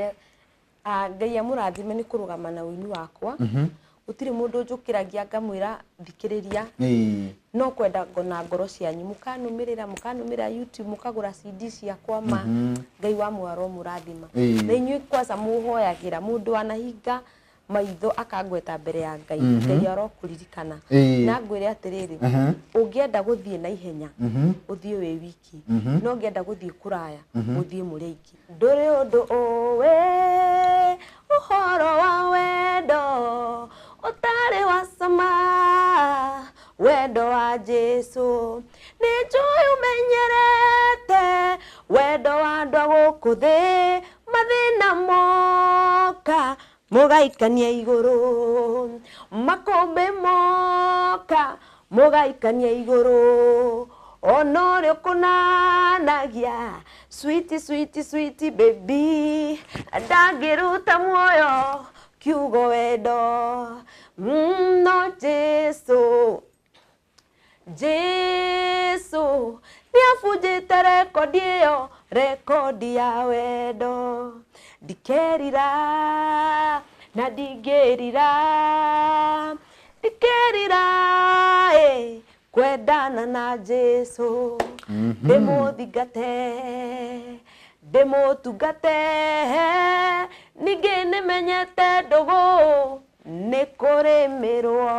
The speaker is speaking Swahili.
ngereire Ngai amurathime ni kurugama na wini wakwa utiri mundu njukiragia ngamwira thikiriria no kwenda ngona ngoro cianyu mukanumira YouTube mukagura CD ciakwa ma Ngai wa mwaro murathima na inyu kwaza muhoyagira mundu anahinga maitho akangweta mbere ya Ngai Ngai arokuririkana na ngwire atiriri ungienda guthie na ihenya uthie we wiki no ngienda guthie kuraya uthie muri iki nduri undu owe uhoro wa wendo utari wa sama wendo wa Jesu ni njui umenyerete wendo wa ndu gukuthi mathina moka mugaikania iguru makombe moka mugaikania iguru onore kunanagia sweet baby ndagiruta muoyo kiugo wendo no Jesu niafujite rekodi ya wendo ndikerira na ndigerira kwendana na Jesu ndimutungate ningi nimenyete ndugu nikurimirwo